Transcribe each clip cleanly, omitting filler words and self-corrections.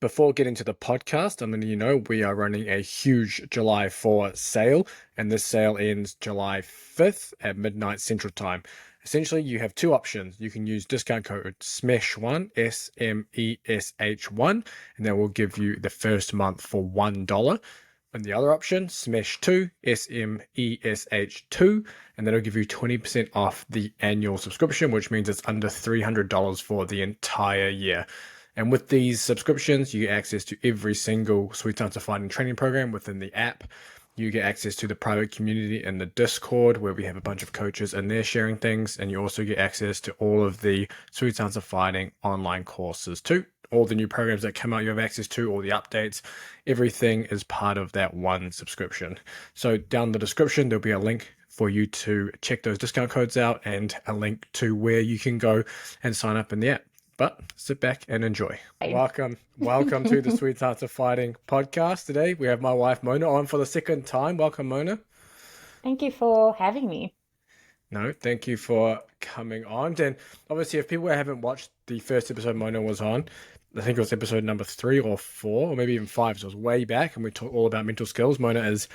before getting to the podcast, I'm letting you know we are running a huge July 4 sale, and this sale ends July 5th at midnight Central Time. Essentially, you have two options. You can use discount code SMESH1, SMESH1, and that will give you the first month for $1. And the other option, SMESH2, SMESH2, and that'll give you 20% off the annual subscription, which means it's under $300 for the entire year. And with these subscriptions, you get access to every single Sweet Science of Fighting training program within the app. You get access to the private community in the Discord, where we have a bunch of coaches in there sharing things. And you also get access to all of the Sweet Science of Fighting online courses too. All the new programs that come out, you have access to, all the updates. Everything is part of that one subscription. So down in the description, there'll be a link for you to check those discount codes out and a link to where you can go and sign up in the app. But sit back and enjoy. Welcome to the Sweet Science of Fighting podcast. Today we have my wife Mona on for the second time. Welcome, Mona. Thank you for having me. No, thank you for coming on. And obviously, if people haven't watched the first episode Mona was on, I think it was episode number 3 or 4, or maybe even 5, so it was way back, and we talked all about mental skills. Mona is,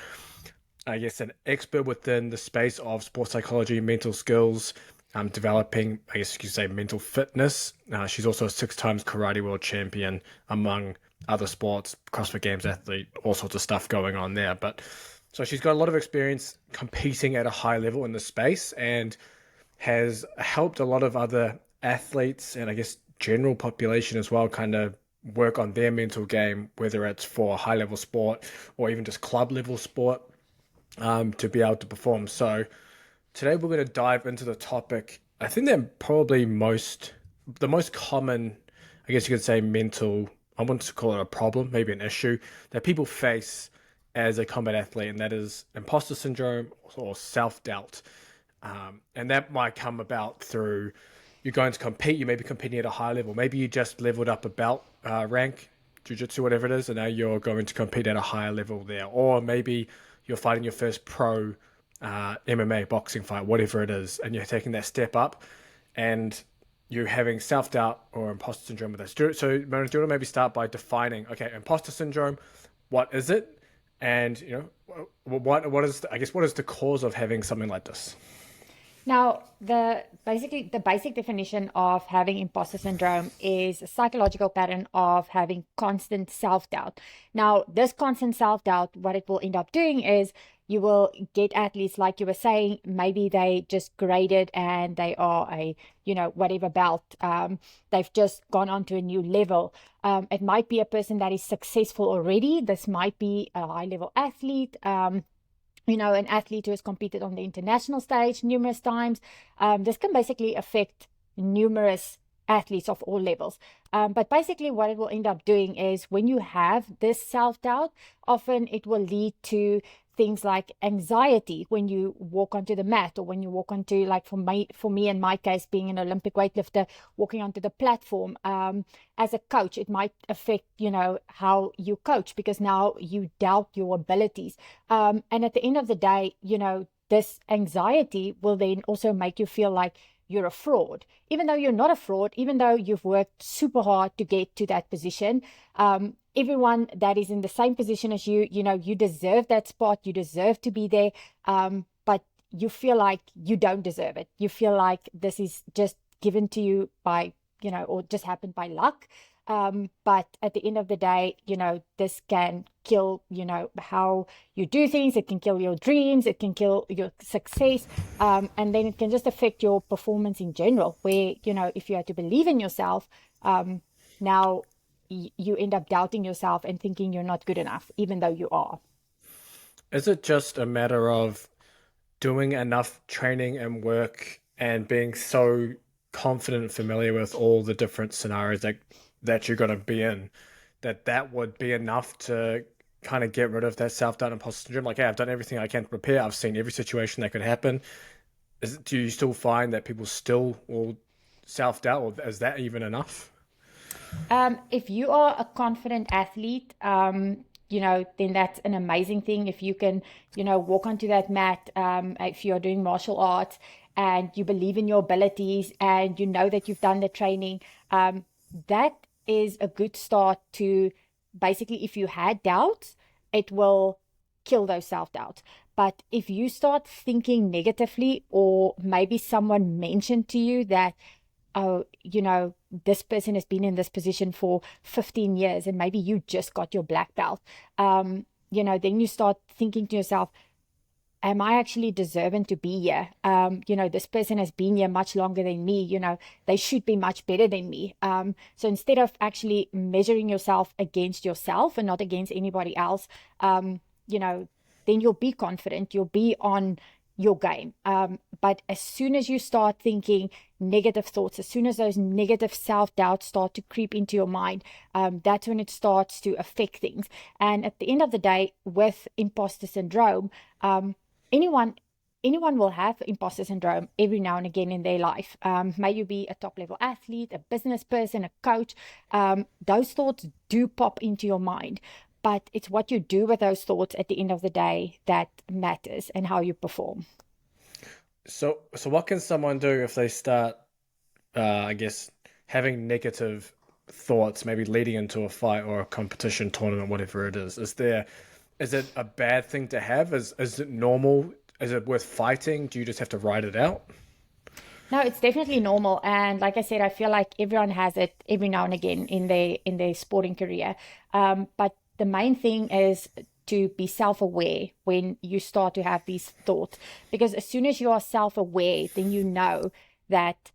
I guess, an expert within the space of sports psychology, mental skills, developing, I guess you could say, mental fitness. She's also a 6 times karate world champion, among other sports, CrossFit Games athlete, all sorts of stuff going on there. But so she's got a lot of experience competing at a high level in the space and has helped a lot of other athletes and I guess general population as well kind of work on their mental game, whether it's for high level sport or even just club level sport, to be able to perform. So today we're going to dive into the topic. I think that probably the most common, I guess you could say, mental, I want to call it a problem, maybe an issue that people face as a combat athlete, and that is imposter syndrome or self-doubt. And that might come about through you're going to compete, you may be competing at a high level. Maybe you just leveled up a belt rank, jiu-jitsu, whatever it is, and now you're going to compete at a higher level there. Or maybe you're fighting your first pro MMA, boxing fight, whatever it is, and you're taking that step up and you're having self-doubt or imposter syndrome with this. So, Mona, do you want to maybe start by defining, okay, imposter syndrome, what is it? And, what is the cause of having something like this? Now, the basic definition of having imposter syndrome is a psychological pattern of having constant self-doubt. Now, this constant self-doubt, what it will end up doing is you will get athletes, like you were saying, maybe they just graded and they are a, whatever belt. They've just gone on to a new level. It might be a person that is successful already. This might be a high-level athlete. An athlete who has competed on the international stage numerous times. This can basically affect numerous athletes of all levels. But basically what it will end up doing is when you have this self-doubt, often it will lead to things like anxiety when you walk onto the mat, or when you walk onto, like for me in my case, being an Olympic weightlifter, walking onto the platform. As a coach, it might affect, how you coach, because now you doubt your abilities. And at the end of the day, this anxiety will then also make you feel like you're a fraud, even though you're not a fraud, even though you've worked super hard to get to that position. Everyone that is in the same position as you, you deserve that spot, you deserve to be there, but you feel like you don't deserve it. You feel like this is just given to you by, or just happened by luck. But at the end of the day, this can kill, how you do things. It can kill your dreams. It can kill your success. And then it can just affect your performance in general, where, if you had to believe in yourself, now you end up doubting yourself and thinking you're not good enough, even though you are. Is it just a matter of doing enough training and work and being so confident and familiar with all the different scenarios that you're going to be in, that would be enough to kind of get rid of that self-doubt and imposter syndrome? Like, hey, I've done everything I can to prepare. I've seen every situation that could happen. Do you still find that people still will self-doubt, or is that even enough? If you are a confident athlete, then that's an amazing thing. If you can, walk onto that mat, if you're doing martial arts and you believe in your abilities and you know that you've done the training, that is a good start to basically, if you had doubts, it will kill those self-doubts. But if you start thinking negatively, or maybe someone mentioned to you that, oh, this person has been in this position for 15 years and maybe you just got your black belt, then you start thinking to yourself, am I actually deserving to be here? This person has been here much longer than me. They should be much better than me. So instead of actually measuring yourself against yourself and not against anybody else, then you'll be confident, you'll be on your game. But as soon as you start thinking negative thoughts, as soon as those negative self-doubts start to creep into your mind, that's when it starts to affect things. And at the end of the day, with imposter syndrome, anyone will have imposter syndrome every now and again in their life. May you be a top level athlete, a business person, a coach, those thoughts do pop into your mind, but it's what you do with those thoughts at the end of the day that matters, and how you perform. So what can someone do if they start, I guess, having negative thoughts, maybe leading into a fight or a competition, tournament, whatever it is? Is it a bad thing to have? Is it normal? Is it worth fighting? Do you just have to write it out? No, it's definitely normal. And like I said, I feel like everyone has it every now and again in their sporting career. But the main thing is to be self-aware when you start to have these thoughts, because as soon as you are self-aware, then you know that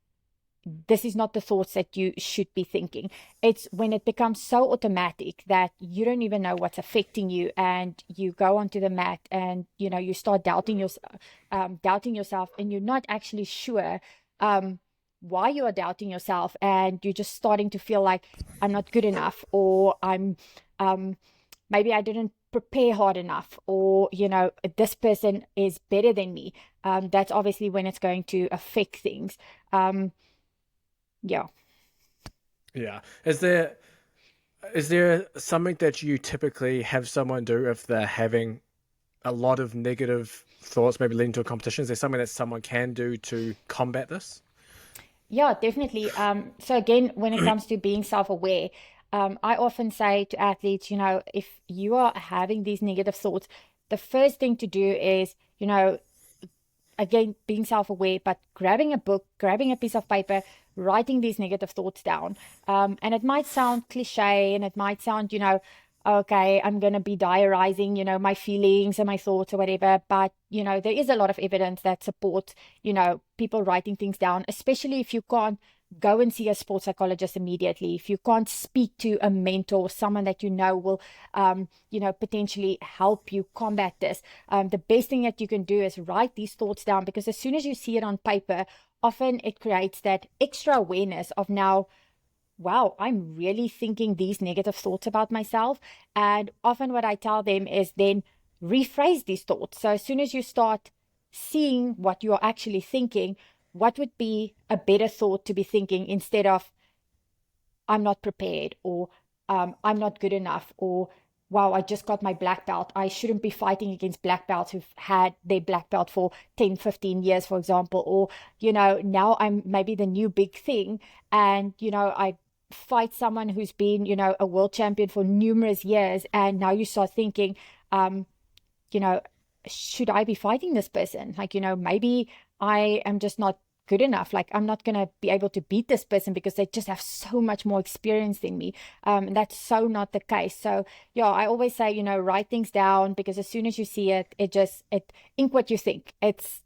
this is not the thoughts that you should be thinking. It's when it becomes so automatic that you don't even know what's affecting you, and you go onto the mat and you start doubting yourself, and you're not actually sure why you are doubting yourself, and you're just starting to feel like, I'm not good enough, or I'm maybe I didn't prepare hard enough, or this person is better than me. That's obviously when it's going to affect things. Yeah. Yeah. Is there something that you typically have someone do if they're having a lot of negative thoughts, maybe leading to a competition? Is there something that someone can do to combat this? Yeah, definitely. So again, when it comes to being self-aware, I often say to athletes, if you are having these negative thoughts, the first thing to do is, again, being self-aware, but grabbing a book, grabbing a piece of paper, writing these negative thoughts down. And it might sound cliche, and it might sound, okay, I'm going to be diarizing, my feelings and my thoughts or whatever. But, there is a lot of evidence that supports, people writing things down, especially if you can't go and see a sports psychologist immediately, if you can't speak to a mentor, someone that will potentially help you combat this. The best thing that you can do is write these thoughts down, because as soon as you see it on paper, often it creates that extra awareness of, now, wow, I'm really thinking these negative thoughts about myself. And often what I tell them is then rephrase these thoughts. So as soon as you start seeing what you're actually thinking, what would be a better thought to be thinking, instead of, I'm not prepared, or I'm not good enough, or, wow, I just got my black belt, I shouldn't be fighting against black belts who've had their black belt for 10, 15 years, for example. Or, now I'm maybe the new big thing, and, I fight someone who's been, a world champion for numerous years. And now you start thinking, should I be fighting this person? Like, maybe I am just not good enough. Like, I'm not going to be able to beat this person because they just have so much more experience than me. And that's so not the case. So yeah, I always say, write things down, because as soon as you see it, ink what you think. It's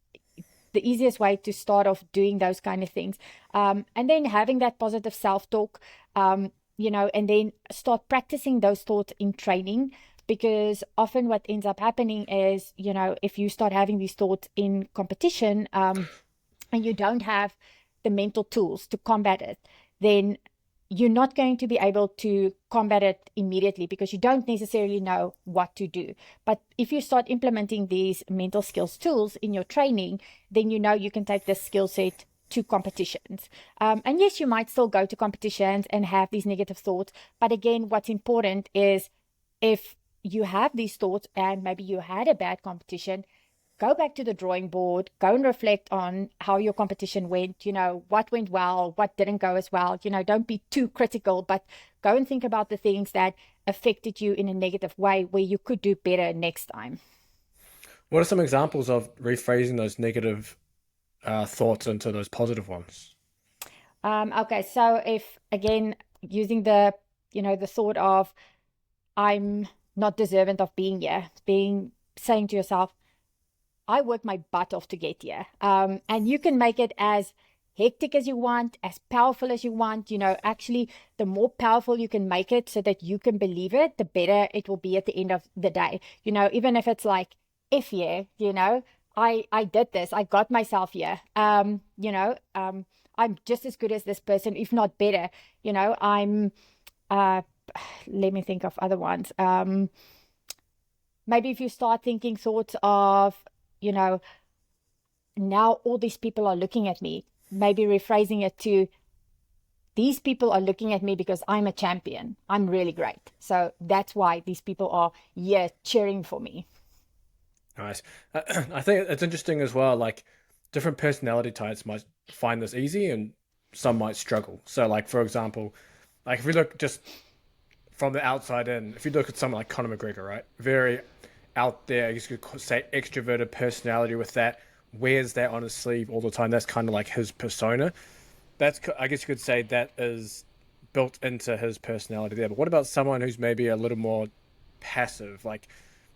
the easiest way to start off doing those kind of things. And then having that positive self-talk, and then start practicing those thoughts in training. Because often what ends up happening is, if you start having these thoughts in competition, and you don't have the mental tools to combat it, then you're not going to be able to combat it immediately, because you don't necessarily know what to do. But if you start implementing these mental skills tools in your training, then you can take this skill set to competitions. And yes, you might still go to competitions and have these negative thoughts. But again, what's important is, if you have these thoughts and maybe you had a bad competition, go back to the drawing board, go and reflect on how your competition went, what went well, what didn't go as well. Don't be too critical, but go and think about the things that affected you in a negative way where you could do better next time. What are some examples of rephrasing those negative thoughts into those positive ones? Okay, so if again using the thought of I'm not deserving of being here, saying to yourself, I worked my butt off to get here. And you can make it as hectic as you want, as powerful as you want. Actually, the more powerful you can make it so that you can believe it, the better it will be at the end of the day. Even if it's like, if yeah, I did this, I got myself here. I'm just as good as this person, if not better. I'm, let me think of other ones. Maybe if you start thinking thoughts of, now all these people are looking at me, maybe rephrasing it to, these people are looking at me because I'm a champion. I'm really great. So that's why these people are here cheering for me. Nice. I think it's interesting as well, like different personality types might find this easy and some might struggle. So like, for example, like if we look just from the outside in, if you look at someone like Conor McGregor, right? Very out there, I guess you could say extroverted personality with that, wears that on his sleeve all the time. That's kind of like his persona. I guess you could say that is built into his personality there. But what about someone who's maybe a little more passive? Like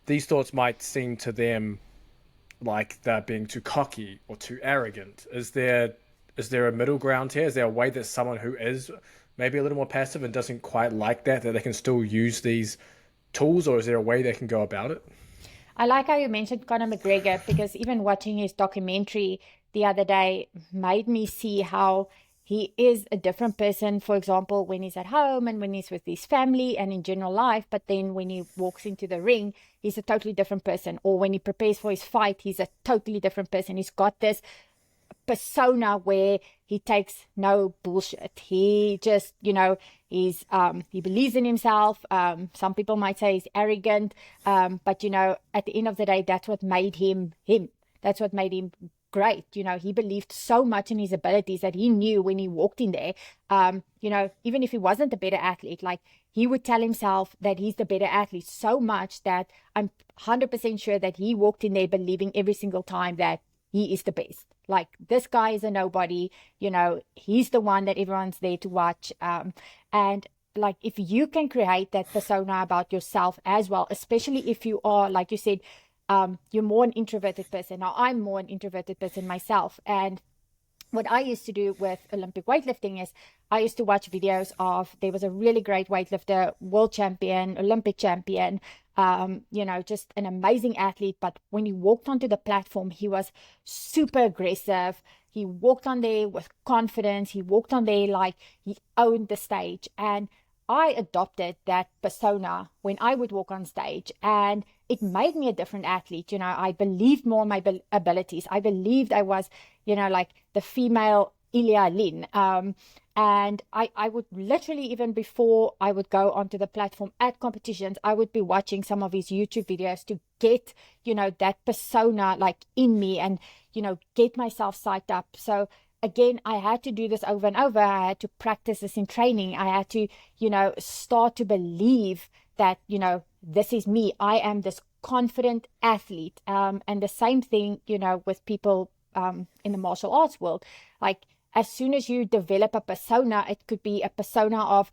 these thoughts might seem to them like they're being too cocky or too arrogant. Is there a middle ground here? Is there a way that someone who is maybe a little more passive and doesn't quite like that they can still use these tools, or is there a way they can go about it? I like how you mentioned Conor McGregor, because even watching his documentary the other day made me see how he is a different person, for example, when he's at home and when he's with his family and in general life. But then when he walks into the ring, he's a totally different person. Or when he prepares for his fight, he's a totally different person. He's got this persona where he takes no bullshit. He just, he believes in himself. Some people might say he's arrogant. But, at the end of the day, that's what made him him. That's what made him great. He believed so much in his abilities that he knew when he walked in there, even if he wasn't a better athlete, like he would tell himself that he's the better athlete so much that I'm 100% sure that he walked in there believing every single time that he is the best. Like, this guy is a nobody, he's the one that everyone's there to watch. And like, if you can create that persona about yourself as well, especially if you are, like you said, you're more an introverted person. Now, I'm more an introverted person myself. And what I used to do with Olympic weightlifting is I used to watch videos of, there was a really great weightlifter, world champion, Olympic champion, just an amazing athlete. But when he walked onto the platform, he was super aggressive. He walked on there with confidence. He walked on there like he owned the stage. And I adopted that persona when I would walk on stage, and it made me a different athlete. I believed more in my abilities. I believed I was, like the female Ilya Lin. And I would literally, even before I would go onto the platform at competitions, I would be watching some of his YouTube videos to get, that persona like in me and, get myself psyched up. So again, I had to do this over and over. I had to practice this in training. I had to, start to believe that, this is me. I am this confident athlete. And the same thing, with people in the martial arts world. Like, as soon as you develop a persona, it could be a persona of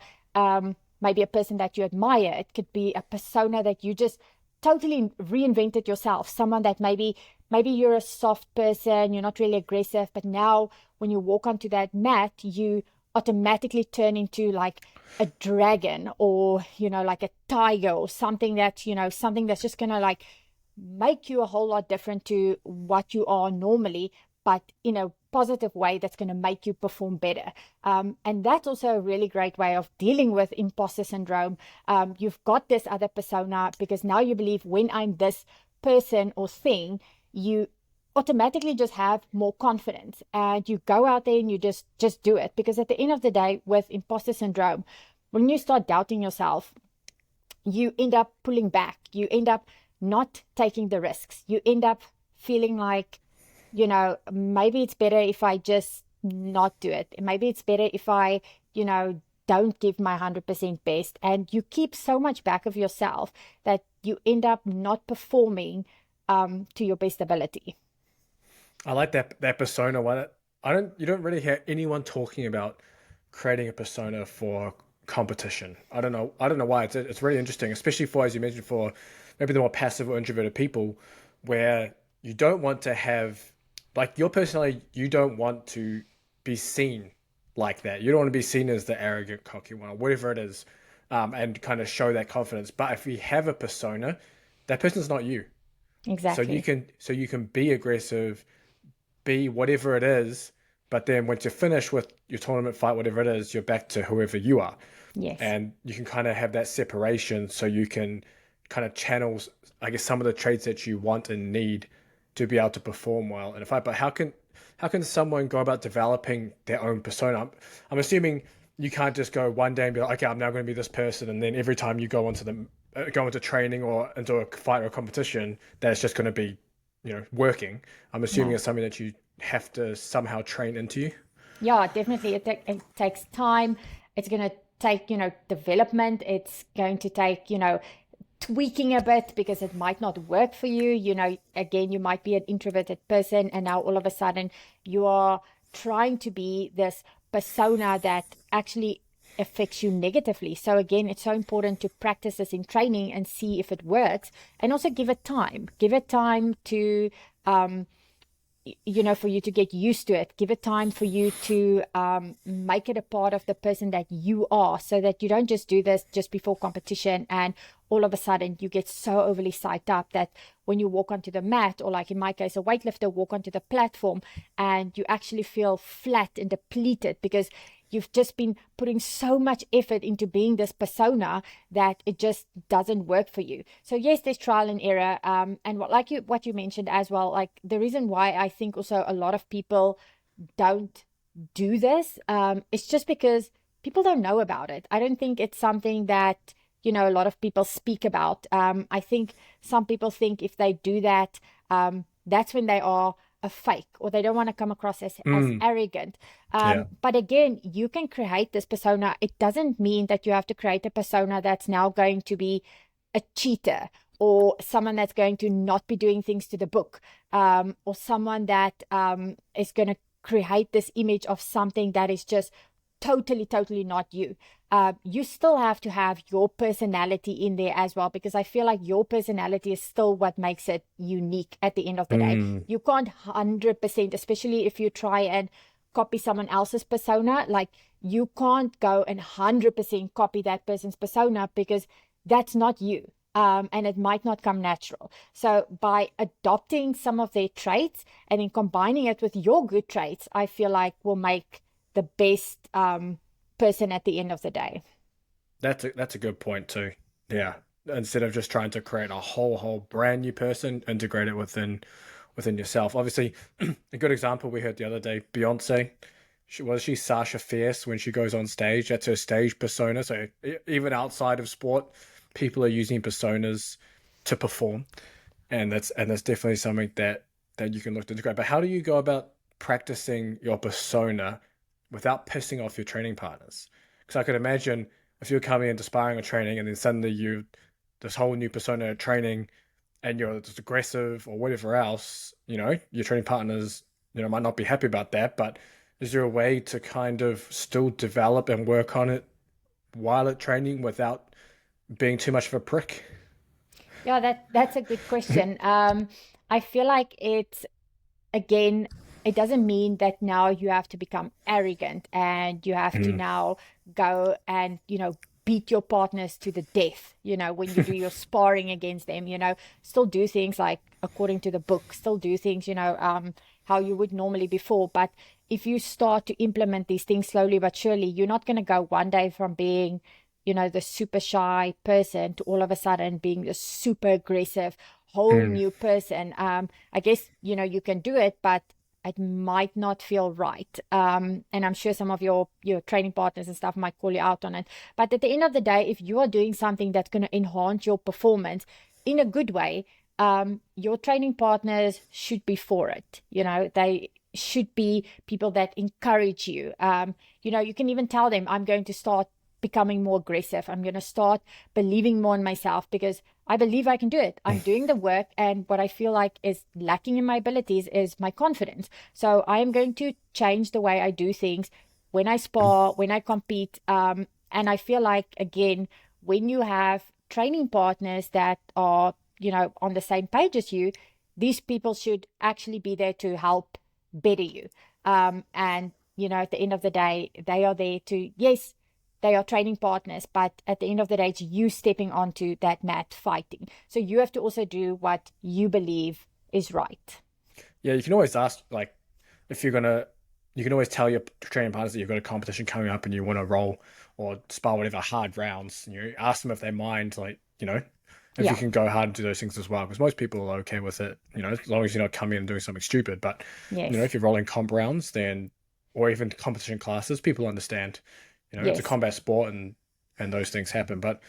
maybe a person that you admire. It could be a persona that you just totally reinvented yourself. Someone that maybe you're a soft person, you're not really aggressive, but now when you walk onto that mat, you automatically turn into like a dragon, or, like a tiger, or something that, something that's just going to like make you a whole lot different to what you are normally, but in a positive way that's going to make you perform better. And that's also a really great way of dealing with imposter syndrome. You've got this other persona because now you believe, when I'm this person or thing, you automatically just have more confidence, and you go out there and you just do it. Because at the end of the day, with imposter syndrome, when you start doubting yourself, you end up pulling back. You end up not taking the risks. You end up feeling like, maybe it's better if I just not do it. Maybe it's better if I, don't give my 100% best. And you keep so much back of yourself that you end up not performing to your best ability. I like that persona one. You don't really hear anyone talking about creating a persona for competition. I don't know why. It's really interesting, especially for, as you mentioned, for maybe the more passive or introverted people, where you don't want to have, like, your personality, you don't want to be seen like that. You don't want to be seen as the arrogant, cocky one, or whatever it is, and kind of show that confidence. But if you have a persona, that person's not you. Exactly. So you can be aggressive, be whatever it is, but then once you're finished with your tournament fight, whatever it is, you're back to whoever you are. Yes. And you can kind of have that separation so you can kind of channel, I guess, some of the traits that you want and need to be able to perform well in a fight. But how can someone go about developing their own persona? I'm assuming you can't just go one day and be like, okay, I'm now going to be this person, and then every time you go into training or into a fight or a competition, that it's just going to be, working. I'm assuming No. it's something that you have to somehow train into you. Yeah, definitely. It takes time. It's going to take, development. It's going to take, tweaking a bit because it might not work for you. Again, you might be an introverted person, and now all of a sudden you are trying to be this persona that actually affects you negatively. So again, it's so important to practice this in training and see if it works, and also give it time. Give it time to for you to get used to it. Give it time for you to make it a part of the person that you are, so that you don't just do this just before competition and all of a sudden you get so overly psyched up that when you walk onto the mat, or like in my case, a weightlifter walk onto the platform, and you actually feel flat and depleted because you've just been putting so much effort into being this persona that it just doesn't work for you. So yes, there's trial and error. And what you mentioned as well, like the reason why I think also a lot of people don't do this, it's just because people don't know about it. I don't think it's something that, a lot of people speak about. I think some people think if they do that, that's when they are a fake, or they don't want to come across as arrogant. Yeah. But again, you can create this persona. It doesn't mean that you have to create a persona that's now going to be a cheater, or someone that's going to not be doing things to the book, or someone that is going to create this image of something that is just totally not you. You still have to have your personality in there as well, because I feel like your personality is still what makes it unique at the end of the day. You can't 100%, especially if you try and copy someone else's persona, like you can't go and 100% copy that person's persona, because that's not you. And it might not come natural. So by adopting some of their traits and then combining it with your good traits, I feel like will make the best person at the end of the day. That's a good point too. Yeah. Instead of just trying to create a whole brand new person, integrate it within yourself. Obviously, a good example we heard the other day, Beyonce. She Sasha Fierce when she goes on stage? That's her stage persona. So even outside of sport, people are using personas to perform, and that's definitely something that you can look to integrate. But how do you go about practicing your persona without pissing off your training partners? Because I could imagine if you're coming into sparring or training, and then suddenly this whole new persona at training, and you're just aggressive or whatever else, your training partners, might not be happy about that. But is there a way to kind of still develop and work on it while at training without being too much of a prick? Yeah, that's a good question. I feel like again, it doesn't mean that now you have to become arrogant and you have to now go and, beat your partners to the death, when you do your sparring against them, still do things like according to the book, still do things, how you would normally before. But if you start to implement these things slowly but surely, you're not going to go one day from being, the super shy person to all of a sudden being the super aggressive, whole new person. I guess, you can do it, but it might not feel right. And I'm sure some of your training partners and stuff might call you out on it. But at the end of the day, if you are doing something that's going to enhance your performance in a good way, your training partners should be for it. They should be people that encourage you. You can even tell them, I'm going to start becoming more aggressive. I'm going to start believing more in myself because I believe I can do it. I'm doing the work, and what I feel like is lacking in my abilities is my confidence. So I am going to change the way I do things when I spar, when I compete. And I feel like, again, when you have training partners that are, on the same page as you, these people should actually be there to help better you. And, at the end of the day, they are there to, yes, they are training partners, but at the end of the day, it's you stepping onto that mat fighting. So you have to also do what you believe is right. Yeah, you can always ask, like, if you're gonna, you can always tell your training partners that you've got a competition coming up and you want to roll or spar whatever hard rounds. And you ask them if they mind, like, if you Yeah. can go hard and do those things as well, because most people are okay with it, as long as you're not coming in and doing something stupid. But, Yes. if you're rolling comp rounds, then, or even competition classes, people understand, it's a Yes. combat sport and those things happen. But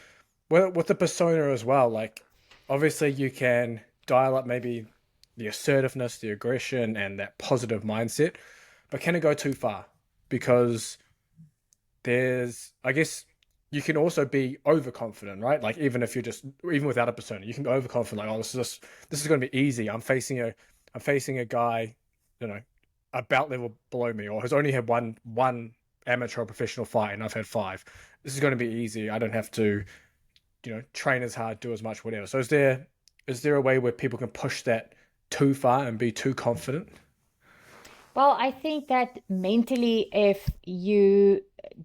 with the persona as well, like, obviously you can dial up maybe the assertiveness, the aggression, and that positive mindset, but can it go too far? Because I guess, you can also be overconfident, right? Like, even if you're even without a persona, you can be overconfident. Like, oh, this is going to be easy. I'm facing a guy, about level below me, or has only had one amateur or professional fight, and I've had five. This is going to be easy. I don't have to, train as hard, do as much, whatever. So is there a way where people can push that too far and be too confident? Well, I think that mentally, if you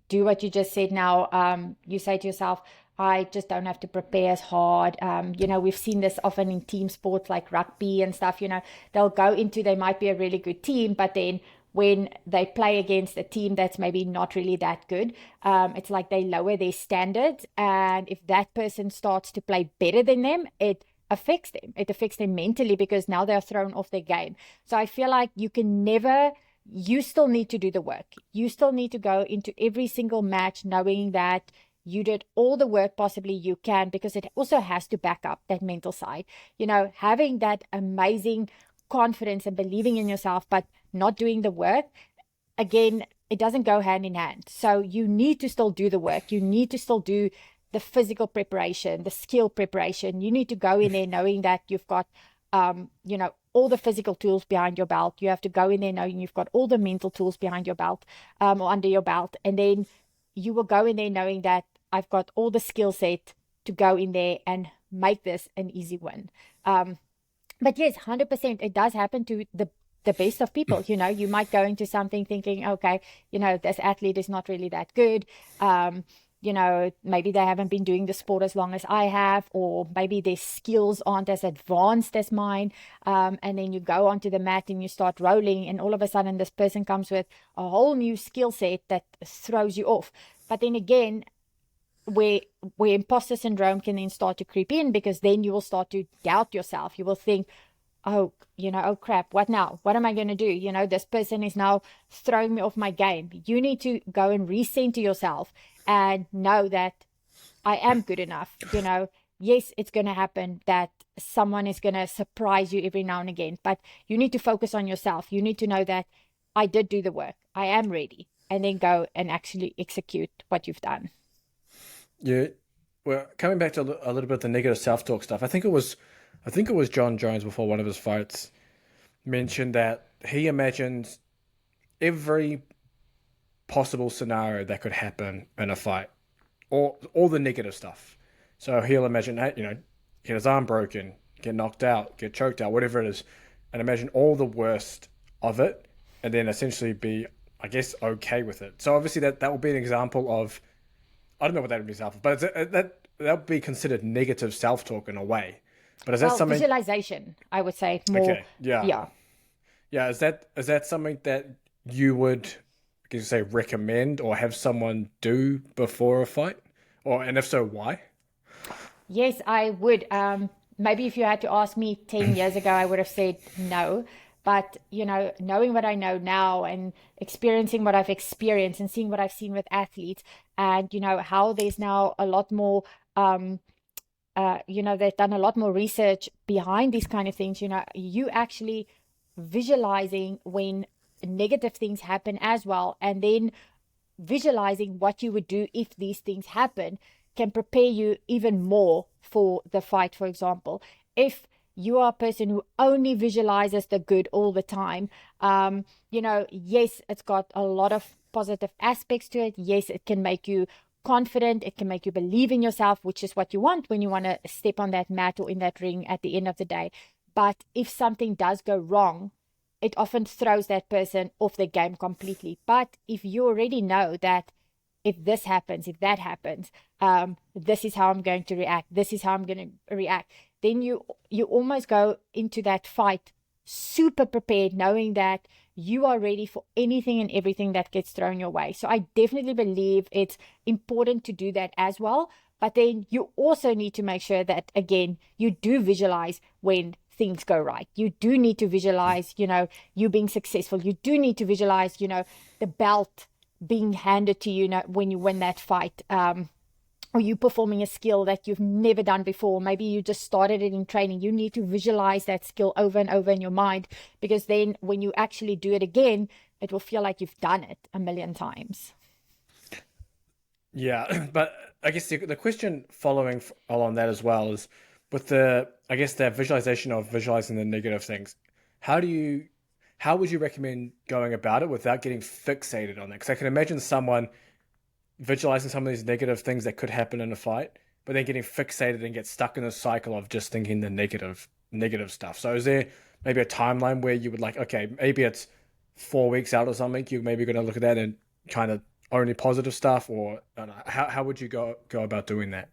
do what you just said now, you say to yourself, I just don't have to prepare as hard. We've seen this often in team sports like rugby and stuff. They'll go into, they might be a really good team, but then when they play against a team that's maybe not really that good, it's like they lower their standards. And if that person starts to play better than them, it affects them. It affects them mentally because now they're thrown off their game. So I feel like you still need to do the work. You still need to go into every single match knowing that you did all the work possibly you can, because it also has to back up that mental side. Having that amazing confidence and believing in yourself, but not doing the work, again, it doesn't go hand in hand. So you need to still do the work. You need to still do the physical preparation, the skill preparation. You need to go in there knowing that you've got, all the physical tools behind your belt. You have to go in there knowing you've got all the mental tools behind your belt, or under your belt. And then you will go in there knowing that I've got all the skill set to go in there and make this an easy win. But yes, 100%, it does happen to the best of people. You might go into something thinking, okay, this athlete is not really that good. Maybe they haven't been doing the sport as long as I have, or maybe their skills aren't as advanced as mine. And then you go onto the mat and you start rolling, and all of a sudden this person comes with a whole new skill set that throws you off. But then again, where imposter syndrome can then start to creep in, because then you will start to doubt yourself. You will think, oh, oh crap, what now? What am I going to do? This person is now throwing me off my game. You need to go and recenter yourself and know that I am good enough. Yes, it's going to happen that someone is going to surprise you every now and again, but you need to focus on yourself. You need to know that I did do the work. I am ready. And then go and actually execute what you've done. Yeah. Well, coming back to a little bit of the negative self-talk stuff, I think it was John Jones before one of his fights mentioned that he imagines every possible scenario that could happen in a fight, or all the negative stuff. So he'll imagine, hey, get his arm broken, get knocked out, get choked out, whatever it is, and imagine all the worst of it, and then essentially be, I guess, okay with it. So obviously that will be an example of, I don't know what that would be an example, but that would be considered negative self-talk in a way. But is that Well, something? visualization, I would say more. Okay, yeah, Yeah. yeah. Is that something that you would, can you say, recommend or have someone do before a fight, and if so, why? Yes, I would. Maybe if you had to ask me 10 years ago, I would have said no. But, knowing what I know now and experiencing what I've experienced and seeing what I've seen with athletes, and, how there's now a lot more they've done a lot more research behind these kind of things. You actually visualizing when negative things happen as well, and then visualizing what you would do if these things happen can prepare you even more for the fight. For example, if you are a person who only visualizes the good all the time, yes, it's got a lot of positive aspects to it. Yes, it can make you confident. It can make you believe in yourself, which is what you want when you want to step on that mat or in that ring at the end of the day. But if something does go wrong, it often throws that person off the game completely. But if you already know that if this happens, if that happens, this is how I'm going to react, this is how I'm going to react, then you almost go into that fight super prepared, knowing that you are ready for anything and everything that gets thrown your way. So I definitely believe it's important to do that as well. But then you also need to make sure that, again, you do visualize when things go right. You do need to visualize, you being successful. You do need to visualize, the belt being handed to you, when you win that fight, or you performing a skill that you've never done before. Maybe you just started it in training. You need to visualize that skill over and over in your mind, because then when you actually do it again, it will feel like you've done it a million times. Yeah, but I guess the question following along that as well is, with that visualization of visualizing the negative things, how would you recommend going about it without getting fixated on that? Because I can imagine someone visualizing some of these negative things that could happen in a fight, but then getting fixated and get stuck in a cycle of just thinking the negative stuff. So is there maybe a timeline where you would okay, maybe it's 4 weeks out or something, you're maybe going to look at that and kind of only positive stuff, or I don't know, how would you go about doing that?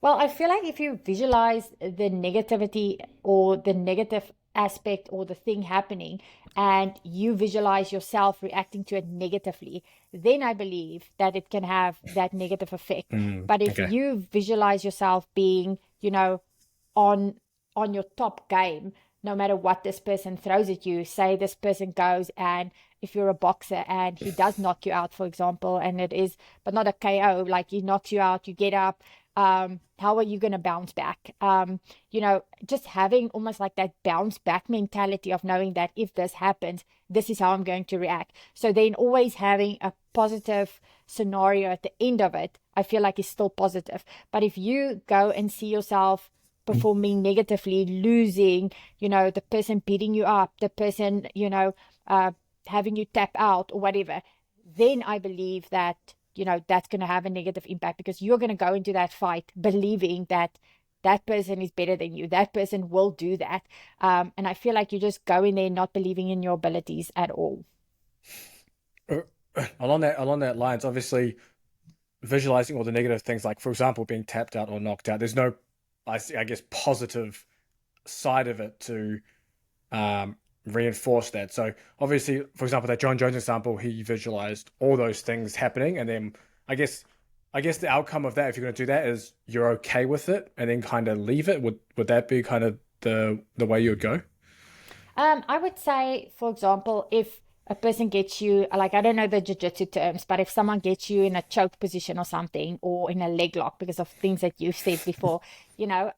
Well, I feel like if you visualize the negativity or the negative aspect or the thing happening, and you visualize yourself reacting to it negatively, then I believe that it can have that negative effect. But if Okay. you visualize yourself being, on your top game, no matter what this person throws at you, say this person goes, and if you're a boxer and he does knock you out, for example, and it is, but not a KO, like he knocks you out, you get up, how are you going to bounce back? Just having almost like that bounce back mentality of knowing that if this happens, this is how I'm going to react. So then always having a positive scenario at the end of it, I feel like is still positive. But if you go and see yourself performing negatively, losing, the person beating you up, the person, having you tap out or whatever, then I believe that, that's going to have a negative impact, because you're going to go into that fight believing that that person is better than you. That person will do that. And I feel like you just go in there not believing in your abilities at all. Along that lines, obviously visualizing all the negative things, like for example being tapped out or knocked out, there's no, I guess, positive side of it to reinforce that. So obviously, for example, that John Jones example, he visualized all those things happening, and then I guess the outcome of that, if you're going to do that, is you're okay with it and then kind of leave it. Would that be kind of the way you would go? I would say, for example, if a person gets you, like, I don't know the jiu-jitsu terms, but if someone gets you in a choke position or something, or in a leg lock because of things that you've said before,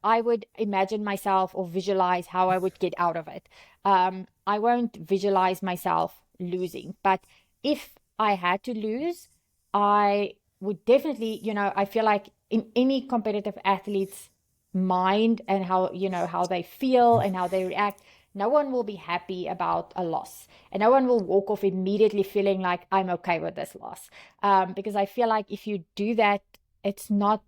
I would imagine myself or visualize how I would get out of it. I won't visualize myself losing, but if I had to lose, I would definitely, I feel like in any competitive athlete's mind and how they feel and how they react, no one will be happy about a loss, and no one will walk off immediately feeling like I'm okay with this loss. Because I feel like if you do that, it's not,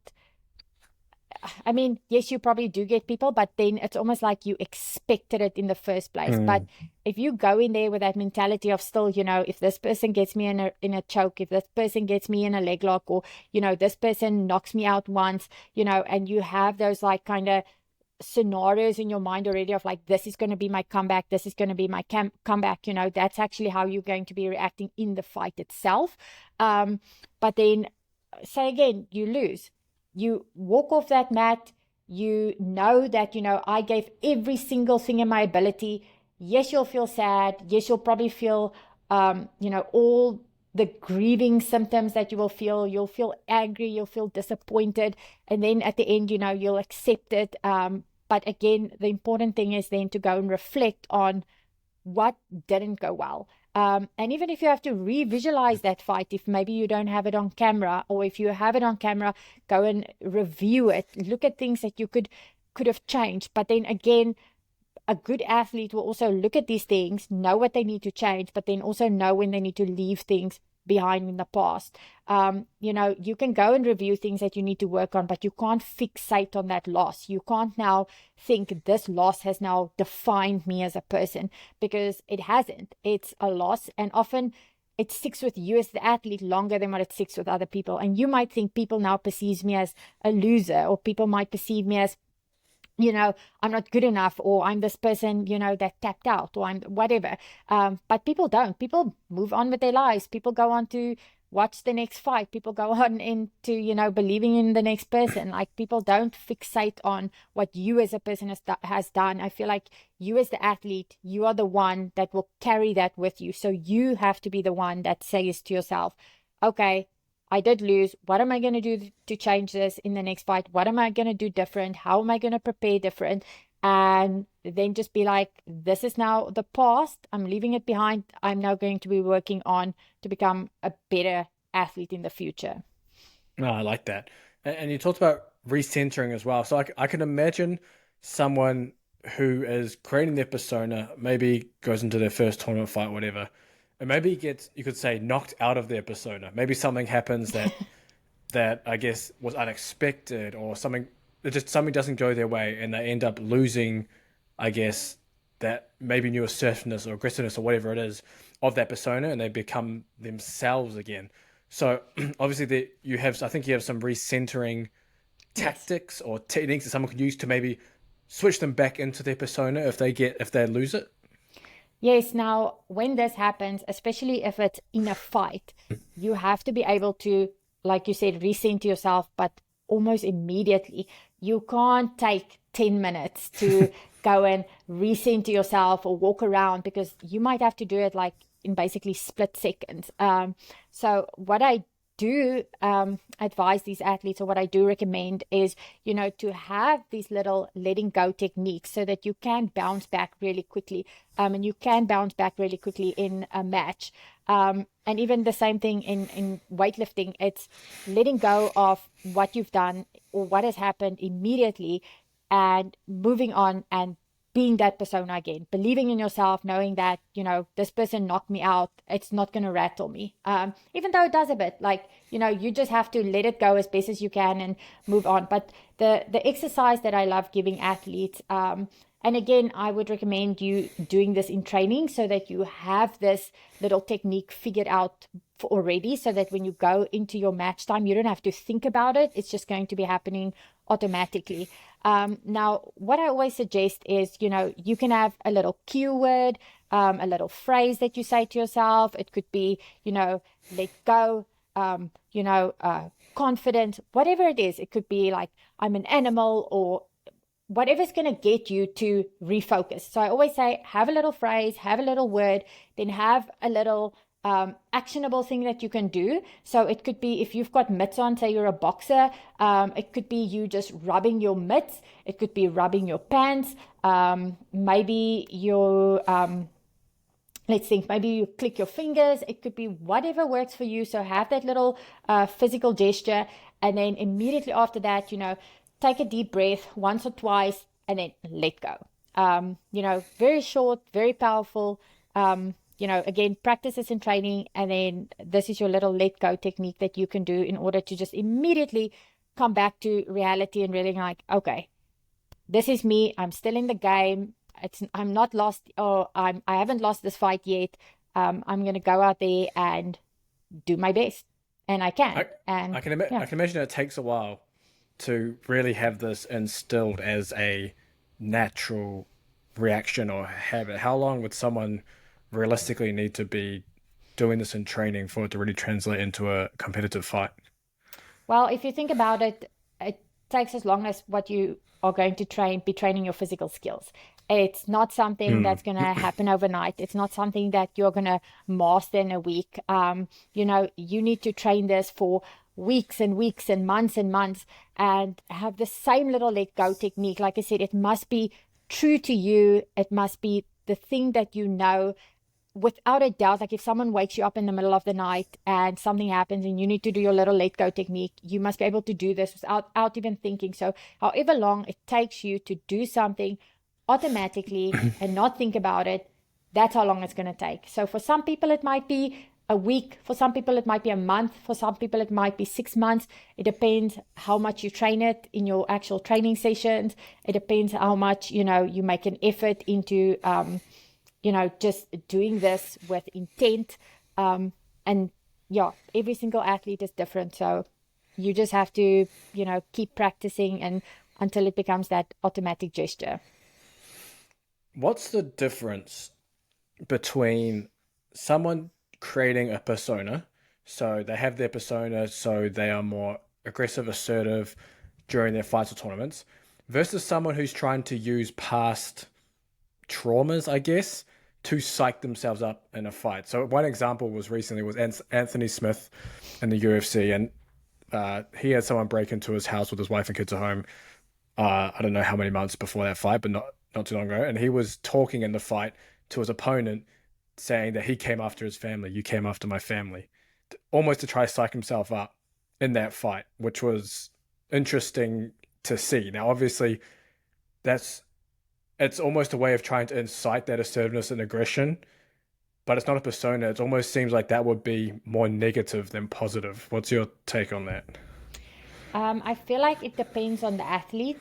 I mean, yes, you probably do get people, but then it's almost like you expected it in the first place. But if you go in there with that mentality of still, if this person gets me in a choke, if this person gets me in a leg lock, or, this person knocks me out once, and you have those like kind of scenarios in your mind already of like, this is going to be my comeback, this is going to be my comeback, that's actually how you're going to be reacting in the fight itself. But then say again, you lose, you walk off that mat, know that, I gave every single thing in my ability. Yes, you'll feel sad. Yes, you'll probably feel, all the grieving symptoms that you will feel. You'll feel angry, you'll feel disappointed, and then at the end, you'll accept it. But again, the important thing is then to go and reflect on what didn't go well. And even if you have to re-visualize that fight, if maybe you don't have it on camera, or if you have it on camera, go and review it, look at things that you could have changed. But then again, a good athlete will also look at these things, know what they need to change, but then also know when they need to leave things behind in the past. You can go and review things that you need to work on, but you can't fixate on that loss. You can't now think this loss has now defined me as a person, because it hasn't. It's a loss, and often it sticks with you as the athlete longer than what it sticks with other people. And you might think people now perceives me as a loser, or people might perceive me as, I'm not good enough, or I'm this person, that tapped out, or I'm whatever. But people don't. People move on with their lives. People go on to watch the next fight. People go on into, believing in the next person. Like, people don't fixate on what you as a person has done. I feel like you as the athlete, you are the one that will carry that with you. So you have to be the one that says to yourself, okay, I did lose. What am I going to do to change this in the next fight? What am I going to do different? How am I going to prepare different? And then just be like, this is now the past. I'm leaving it behind. I'm now going to be working on to become a better athlete in the future. No, I like that. And you talked about recentering as well. So I can imagine someone who is creating their persona, maybe goes into their first tournament fight, whatever, and maybe gets, you could say, knocked out of their persona. Maybe something happens that I guess was unexpected, or something doesn't go their way, and they end up losing, I guess, that maybe new assertiveness or aggressiveness or whatever it is of that persona, and they become themselves again. So obviously I think you have some recentering tactics or techniques that someone could use to maybe switch them back into their persona if they lose it. Yes, now when this happens, especially if it's in a fight, you have to be able to, like you said, recenter yourself, but almost immediately. You can't take 10 minutes to go and recenter yourself or walk around, because you might have to do it like in basically split seconds. So what I do advise these athletes, or what I do recommend, is to have these little letting go techniques, so that you can bounce back really quickly, and you can bounce back really quickly in a match. And even the same thing in weightlifting, it's letting go of what you've done or what has happened immediately, and moving on and being that persona again, believing in yourself, knowing that, this person knocked me out. It's not going to rattle me. Even though it does a bit, like, you just have to let it go as best as you can and move on. But the exercise that I love giving athletes, and again, I would recommend you doing this in training, so that you have this little technique figured out already, so that when you go into your match time, you don't have to think about it. It's just going to be happening automatically. Now, what I always suggest is, you can have a little cue word, a little phrase that you say to yourself. It could be, let go, confident, whatever it is. It could be like, I'm an animal, or whatever's going to get you to refocus. So I always say, have a little phrase, have a little word, then have a little actionable thing that you can do. So it could be, if you've got mitts on, say you're a boxer, it could be you just rubbing your mitts. It could be rubbing your pants. Maybe you're, let's think, maybe you click your fingers. It could be whatever works for you. So have that little physical gesture. And then immediately after that, take a deep breath once or twice, and then let go. Very short, very powerful. Again, practice this in training, and then this is your little let go technique that you can do in order to just immediately come back to reality and really like, okay, this is me. I'm still in the game. I'm not lost, or I haven't lost this fight yet. I'm going to go out there and do my best, and I can. I can imagine it takes a while to really have this instilled as a natural reaction or habit. How long would someone realistically need to be doing this in training for it to really translate into a competitive fight? Well, if you think about it, it takes as long as what you are going to be training your physical skills. It's not something that's going to happen overnight. It's not something that you're going to master in a week. You need to train this for weeks and weeks and months and have the same little let go technique. Like I said, it must be true to you. It must be the thing that you know without a doubt. Like if someone wakes you up in the middle of the night and something happens and you need to do your little let go technique, you must be able to do this without even thinking. So however long it takes you to do something automatically and not think about it, that's how long it's going to take. So for some people it might be a week, for some people it might be a month, for some people it might be 6 months. It depends how much you train it in your actual training sessions. It depends how much you make an effort into just doing this with intent. And yeah, every single athlete is different, so you just have to keep practicing and until it becomes that automatic gesture. What's the difference between someone creating a persona, so they have their persona, so they are more aggressive, assertive during their fights or tournaments, versus someone who's trying to use past traumas, I guess, to psych themselves up in a fight? So one example was Anthony Smith in the UFC, and he had someone break into his house with his wife and kids at home. I don't know how many months before that fight, but not too long ago. And he was talking in the fight to his opponent, saying that he came after his family. You came after my family, almost to try to psych himself up in that fight, which was interesting to see. Now, obviously, it's almost a way of trying to incite that assertiveness and aggression, but it's not a persona. It almost seems like that would be more negative than positive. What's your take on that? I feel like it depends on the athlete.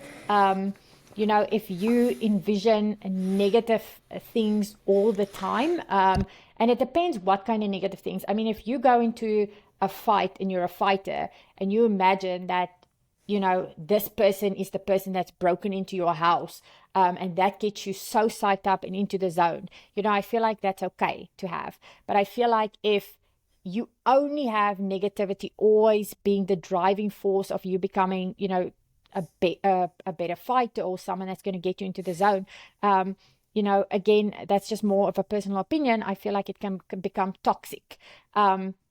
If you envision negative things all the time, and it depends what kind of negative things. I mean, if you go into a fight and you're a fighter and you imagine that, this person is the person that's broken into your house, and that gets you so psyched up and into the zone, I feel like that's okay to have. But I feel like if you only have negativity always being the driving force of you becoming, a better fighter or someone that's going to get you into the zone, again, that's just more of a personal opinion. I feel like it can become toxic,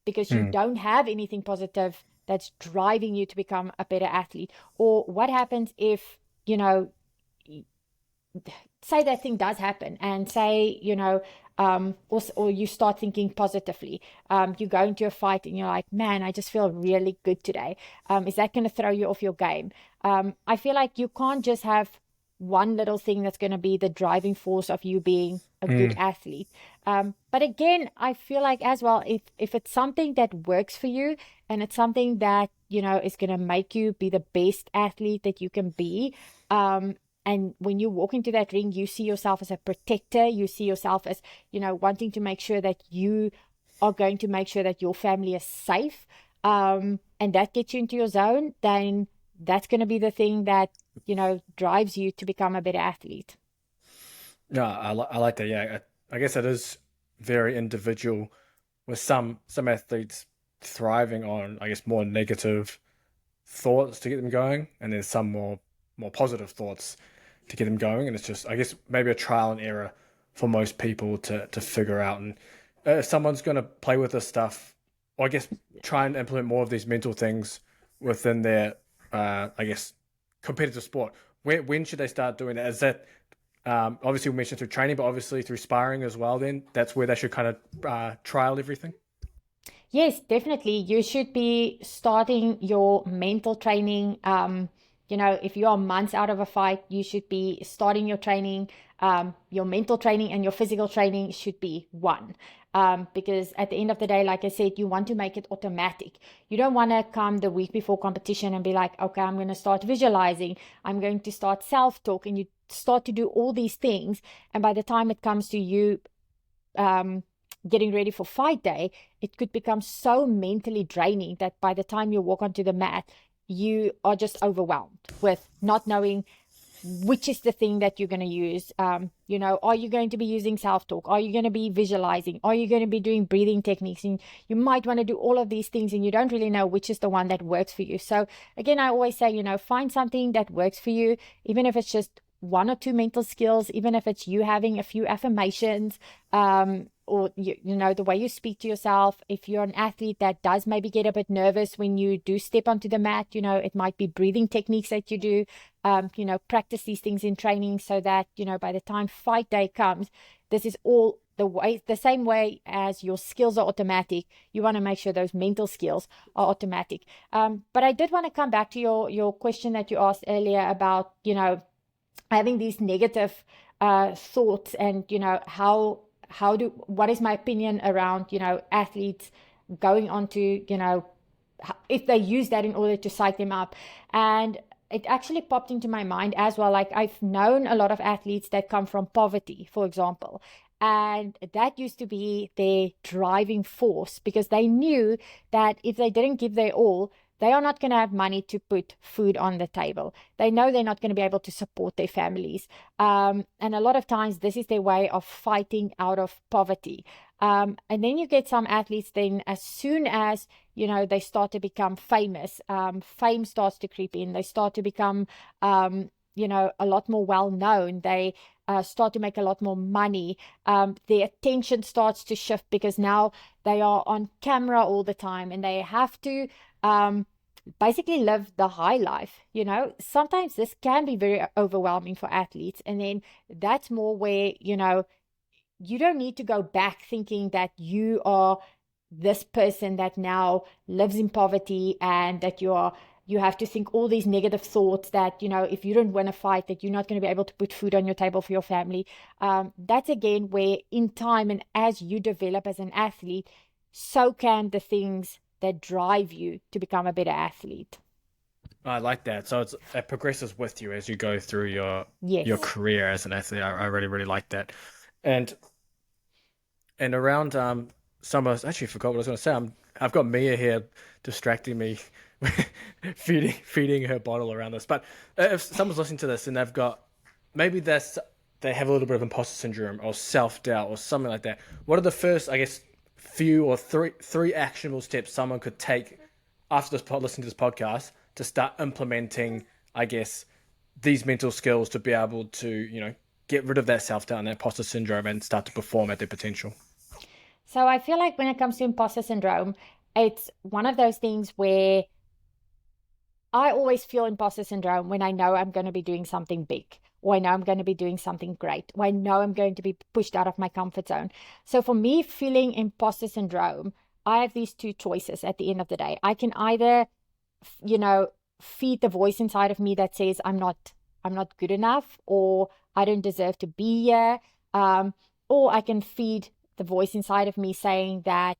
because you don't have anything positive that's driving you to become a better athlete. Or what happens if, say that thing does happen and say, or you start thinking positively. You go into a fight and you're like, man, I just feel really good today. Is that going to throw you off your game? I feel like you can't just have one little thing that's going to be the driving force of you being a good athlete. But again, I feel like as well, if it's something that works for you and it's something that, is going to make you be the best athlete that you can be, and when you walk into that ring, you see yourself as a protector. You see yourself as, wanting to make sure that you are going to make sure that your family is safe. And that gets you into your zone, then that's going to be the thing that, drives you to become a better athlete. Yeah, I like that. Yeah, I guess it is very individual, with some athletes thriving on, I guess, more negative thoughts to get them going, and there's some more positive thoughts to get them going. And it's just, I guess, maybe a trial and error for most people to figure out. And if someone's going to play with this stuff, or I guess try and implement more of these mental things within their, I guess, competitive sport, when should they start doing that? Is that, obviously we mentioned through training, but obviously through sparring as well, then that's where they should kind of trial everything? Yes, definitely. You should be starting your mental training. If you are months out of a fight, you should be starting your training. Your mental training and your physical training should be one. Because at the end of the day, like I said, you want to make it automatic. You don't want to come the week before competition and be like, okay, I'm going to start visualizing. I'm going to start self-talk, and you start to do all these things. And by the time it comes to you, getting ready for fight day, it could become so mentally draining that by the time you walk onto the mat, you are just overwhelmed with not knowing which is the thing that you're going to use. Are you going to be using self-talk? Are you going to be visualizing? Are you going to be doing breathing techniques? And you might want to do all of these things, and you don't really know which is the one that works for you. So again, I always say, find something that works for you, even if it's just one or two mental skills, even if it's you having a few affirmations, or you know, the way you speak to yourself. If you're an athlete that does maybe get a bit nervous when you do step onto the mat, you know, it might be breathing techniques that you do. You know, practice these things in training so that, you know, by the time fight day comes, this is all the same way as your skills are automatic. You want to make sure those mental skills are automatic. But I did want to come back to your question that you asked earlier about, you know, having these negative thoughts, and, you know, what is my opinion around, you know, athletes going on to, you know, if they use that in order to psych them up. And it actually popped into my mind as well. Like, I've known a lot of athletes that come from poverty, for example, and that used to be their driving force, because they knew that if they didn't give their all, they are not going to have money to put food on the table. They know they're not going to be able to support their families. And a lot of times this is their way of fighting out of poverty. And then you get some athletes, then as soon as, you know, they start to become famous, fame starts to creep in. They start to become, you know, a lot more well-known. They start to make a lot more money. Their attention starts to shift because now they are on camera all the time, and they have to basically live the high life. You know, sometimes this can be very overwhelming for athletes. And then that's more where, you know, you don't need to go back thinking that you are this person that now lives in poverty, and that you have to think all these negative thoughts that, you know, if you don't win a fight, that you're not going to be able to put food on your table for your family. That's again where in time, and as you develop as an athlete, so can the things that drive you to become a better athlete. I like that. So it progresses with you as you go through your Yes. career as an athlete. I really, really like that. And around summer, I actually forgot what I was going to say. I've got Mia here distracting me, feeding her bottle around this. But if someone's listening to this and they've got, maybe they have a little bit of imposter syndrome or self-doubt or something like that, what are the first, I guess, few or three actionable steps someone could take after listening to this podcast to start implementing, I guess, these mental skills to be able to, you know, get rid of that self-doubt and that imposter syndrome and start to perform at their potential? So I feel like when it comes to imposter syndrome, it's one of those things where I always feel imposter syndrome when I know I'm going to be doing something big, or I know I'm going to be doing something great, or I know I'm going to be pushed out of my comfort zone. So for me, feeling imposter syndrome, I have these two choices at the end of the day. I can either, you know, feed the voice inside of me that says I'm not good enough, or I don't deserve to be here. Or I can feed the voice inside of me saying that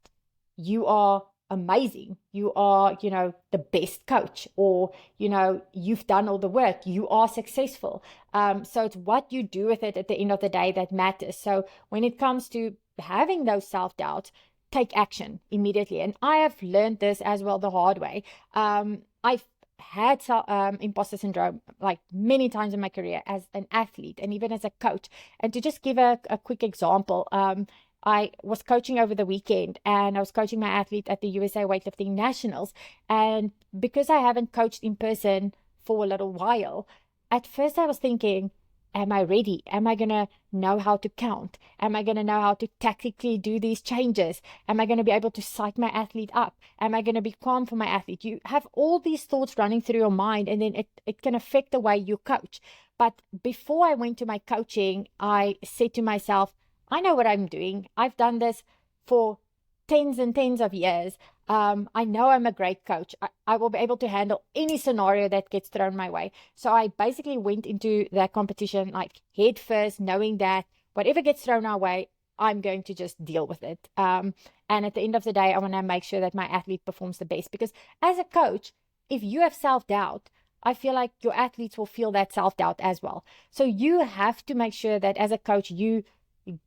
you are amazing. You are, you know, the best coach, or, you know, you've done all the work. You are successful. So it's what you do with it at the end of the day that matters. So when it comes to having those self-doubts, take action immediately. And I have learned this as well the hard way. I've had imposter syndrome like many times in my career as an athlete and even as a coach. And to just give a quick example, I was coaching over the weekend, and I was coaching my athlete at the USA Weightlifting Nationals. And because I haven't coached in person for a little while, at first I was thinking, am I ready? Am I going to know how to count? Am I going to know how to tactically do these changes? Am I going to be able to psych my athlete up? Am I going to be calm for my athlete? You have all these thoughts running through your mind, and then it can affect the way you coach. But before I went to my coaching, I said to myself, I know what I'm doing. I've done this for tens and tens of years. I know I'm a great coach. I will be able to handle any scenario that gets thrown my way. So I basically went into that competition like head first, knowing that whatever gets thrown our way, I'm going to just deal with it. And at the end of the day, I want to make sure that my athlete performs the best. Because as a coach, if you have self-doubt, I feel like your athletes will feel that self-doubt as well. So you have to make sure that as a coach, you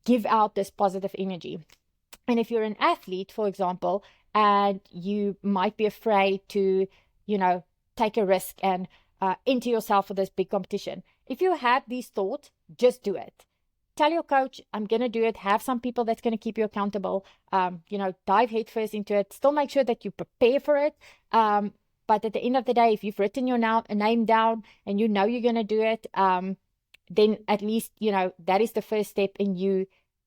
give out this positive energy. And if you're an athlete, for example, and you might be afraid to, you know, take a risk and enter yourself for this big competition, if you have these thoughts, just do it. Tell your coach, I'm going to do it. Have some people that's going to keep you accountable. You know, dive headfirst into it. Still make sure that you prepare for it. But at the end of the day, if you've written your name down and you know you're going to do it, then at least, that is the first step in you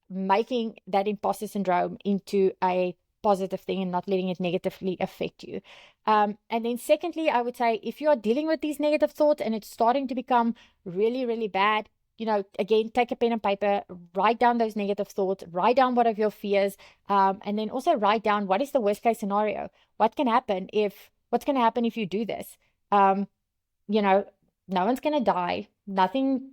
making that imposter syndrome into a positive thing and not letting it negatively affect you. And then secondly, I would say if you are dealing with these negative thoughts and it's starting to become really, really bad, again, take a pen and paper, write down those negative thoughts, write down what are your fears, and then also write down what is the worst case scenario. What's going to happen if you do this? No one's going to die. Nothing,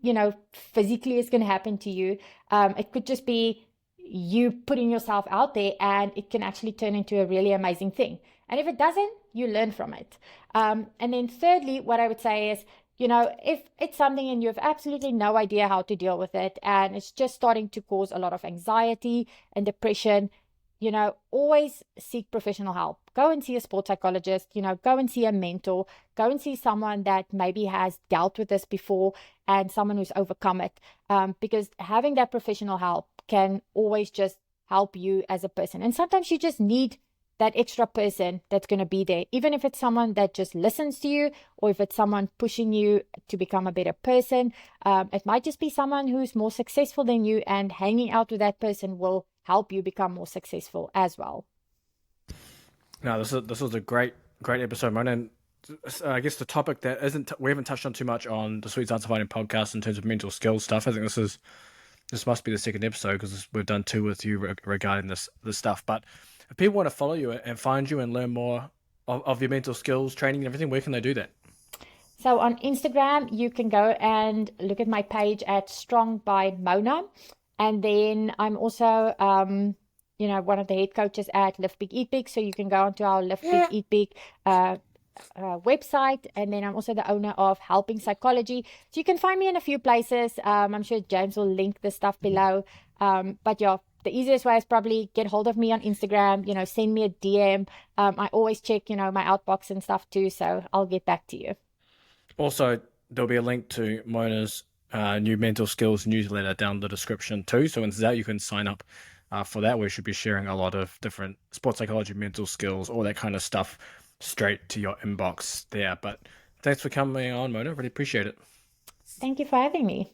physically is going to happen to you. It could just be you putting yourself out there, and it can actually turn into a really amazing thing. And if it doesn't, you learn from it. And then thirdly, what I would say is, if it's something and you have absolutely no idea how to deal with it, and it's just starting to cause a lot of anxiety and depression, always seek professional help. Go and see a sports psychologist, go and see a mentor, go and see someone that maybe has dealt with this before and someone who's overcome it. Because having that professional help can always just help you as a person. And sometimes you just need that extra person that's going to be there, even if it's someone that just listens to you, or if it's someone pushing you to become a better person. It might just be someone who's more successful than you, and hanging out with that person will help you become more successful as well. No, this was a great episode, Mona. And I guess the topic that we haven't touched on too much on the Sweet Science of Fighting podcast in terms of mental skills stuff. I think this must be the second episode, because we've done 2 with you regarding this stuff. But if people want to follow you and find you and learn more of your mental skills training and everything, where can they do that? So on Instagram, you can go and look at my page at Strong by Mona. And then I'm also, one of the head coaches at Live Big Eat Big. So you can go onto our Live Big Eat Big website. And then I'm also the owner of Helping Psychology. So you can find me in a few places. I'm sure James will link the stuff below. But yeah, the easiest way is probably get hold of me on Instagram, send me a DM. I always check, my outbox and stuff too. So I'll get back to you. Also, there'll be a link to Mona's new mental skills newsletter down in the description too. So once that, you can sign up for that. We should be sharing a lot of different sports psychology, mental skills, all that kind of stuff straight to your inbox there. But thanks for coming on, Mona. Really appreciate it. Thank you for having me.